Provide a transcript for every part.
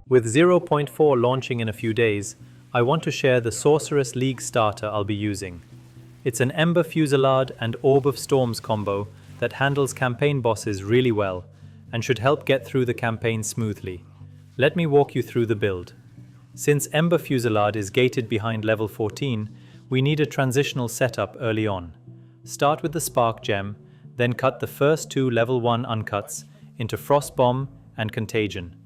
With 0.4 launching in a few days, I want to share the Sorceress League Starter I'll be using. It's an Ember Fusillade and Orb of Storms combo that handles campaign bosses really well and should help get through the campaign smoothly. Let me walk you through the build. Since Ember Fusillade is gated behind level 14, we need a transitional setup early on. Start with the Spark Gem, then cut the first two level 1 uncuts into Frost Bomb and Contagion.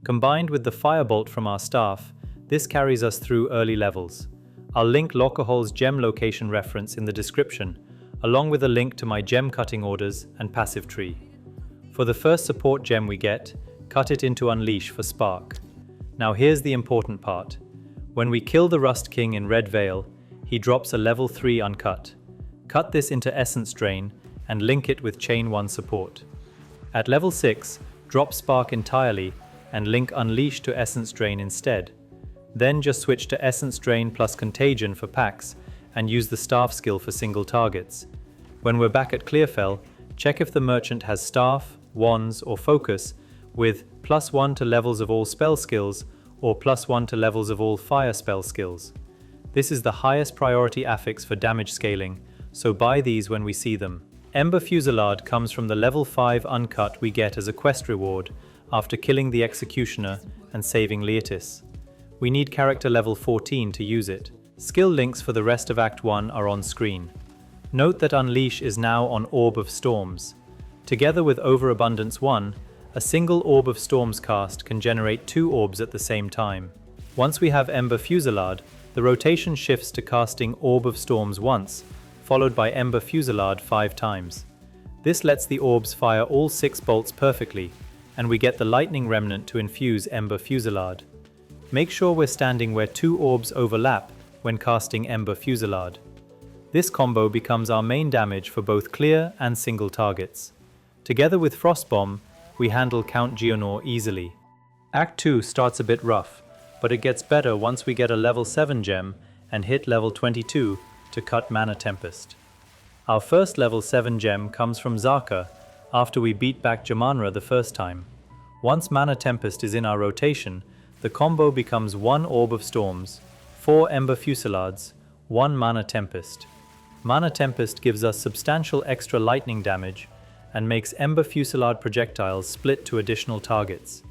Combined with the Firebolt from our staff, this carries us through early levels. I'll link Lockerhole's gem location reference in the description, along with a link to my gem cutting orders and passive tree. For the first support gem we get, cut it into Unleash for Spark. Now here's the important part. When we kill the Rust King in Red Veil, he drops a level 3 uncut. Cut this into Essence Drain and link it with Chain 1 support. At level 6, drop Spark entirely and link Unleash to Essence Drain instead. Then just switch to Essence Drain plus Contagion for packs and use the Staff skill for single targets. When we're back at Clearfell, check if the merchant has Staff, Wands or Focus with +1 to levels of all spell skills or +1 to levels of all fire spell skills. This is the highest priority affix for damage scaling, so buy these when we see them. Ember Fusillade comes from the level 5 uncut we get as a quest reward after killing the Executioner and saving Leotis. We need character level 14 to use it. Skill links for the rest of Act 1 are on screen. Note that Unleash is now on Orb of Storms. Together with Overabundance 1, a single Orb of Storms cast can generate 2 orbs at the same time. Once we have Ember Fusillade, the rotation shifts to casting Orb of Storms once, followed by Ember Fusillade 5 times. This lets the orbs fire all 6 bolts perfectly, and we get the Lightning Remnant to infuse Ember Fusillade. Make sure we're standing where 2 orbs overlap when casting Ember Fusillade. This combo becomes our main damage for both clear and single targets. Together with Frost Bomb, we handle Count Geonor easily. Act 2 starts a bit rough, but it gets better once we get a level 7 gem and hit level 22 to cut Mana Tempest. Our first level 7 gem comes from Zaka after we beat back Jamanra the first time. Once Mana Tempest is in our rotation, the combo becomes 1 Orb of Storms, 4 Ember Fusillades, 1 Mana Tempest. Mana Tempest gives us substantial extra lightning damage and makes Ember Fusillade projectiles split to additional targets.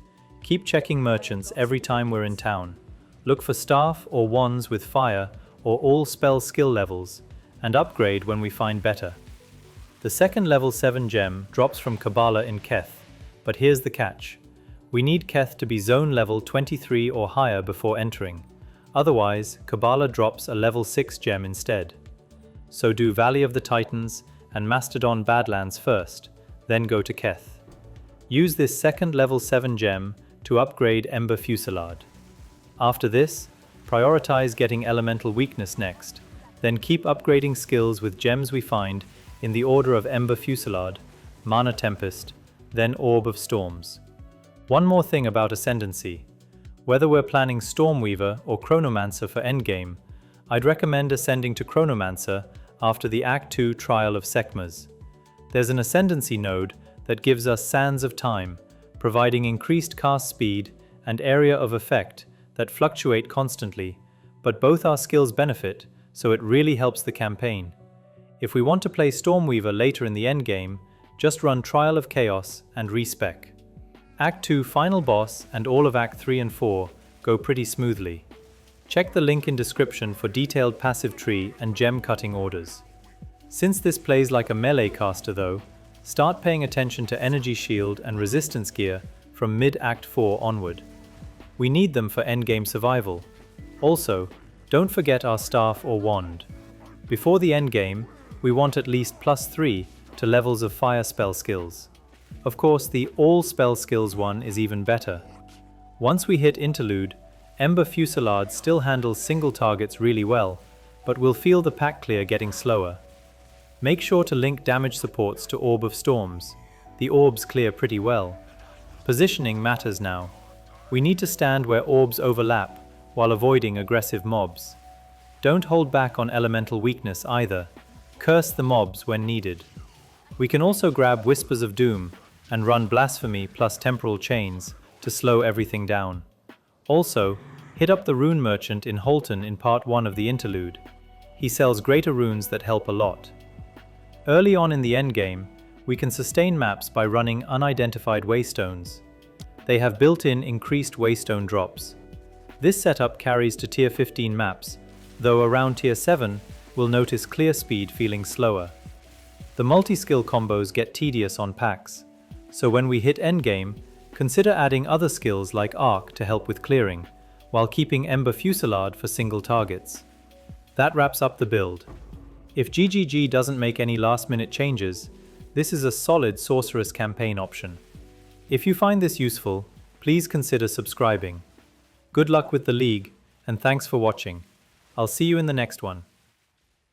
Keep checking merchants every time we're in town. Look for staff or wands with fire or all spell skill levels, and upgrade when we find better. The second level 7 gem drops from Kabbalah in Keth, but here's the catch. We need Keth to be zone level 23 or higher before entering. Otherwise, Kabbalah drops a level 6 gem instead. So do Valley of the Titans and Mastodon Badlands first, then go to Keth. Use this second level 7 gem to upgrade Ember Fusillade. After this, prioritize getting Elemental Weakness next, then keep upgrading skills with gems we find in the order of Ember Fusillade, Mana Tempest, then Orb of Storms. One more thing about Ascendancy. Whether we're planning Stormweaver or Chronomancer for Endgame, I'd recommend ascending to Chronomancer after the Act 2 Trial of Sekhmet. There's an Ascendancy node that gives us Sands of Time, providing increased cast speed and area of effect that fluctuate constantly, but both our skills benefit, so it really helps the campaign. If we want to play Stormweaver later in the endgame, just run Trial of Chaos and respec. Act 2 final boss and all of Act 3 and 4 go pretty smoothly. Check the link in description for detailed passive tree and gem cutting orders. Since this plays like a melee caster though, start paying attention to energy shield and resistance gear from mid-Act 4 onward. We need them for endgame survival. Also, don't forget our staff or wand. Before the endgame, we want at least +3 to levels of fire spell skills. Of course, the all spell skills one is even better. Once we hit Interlude, Ember Fusillade still handles single targets really well, but we'll feel the pack clear getting slower. Make sure to link damage supports to Orb of Storms. The orbs clear pretty well. Positioning matters now. We need to stand where orbs overlap while avoiding aggressive mobs. Don't hold back on elemental weakness either. Curse the mobs when needed. We can also grab Whispers of Doom and run Blasphemy plus Temporal Chains to slow everything down. Also, hit up the Rune Merchant in Holton in Part 1 of the Interlude. He sells greater runes that help a lot. Early on in the endgame, we can sustain maps by running unidentified waystones. They have built-in increased waystone drops. This setup carries to tier 15 maps, though around tier 7, we'll notice clear speed feeling slower. The multi-skill combos get tedious on packs, so when we hit endgame, consider adding other skills like Arc to help with clearing, while keeping Ember Fusillade for single targets. That wraps up the build. If GGG doesn't make any last-minute changes, this is a solid Sorceress campaign option. If you find this useful, please consider subscribing. Good luck with the League, and thanks for watching. I'll see you in the next one.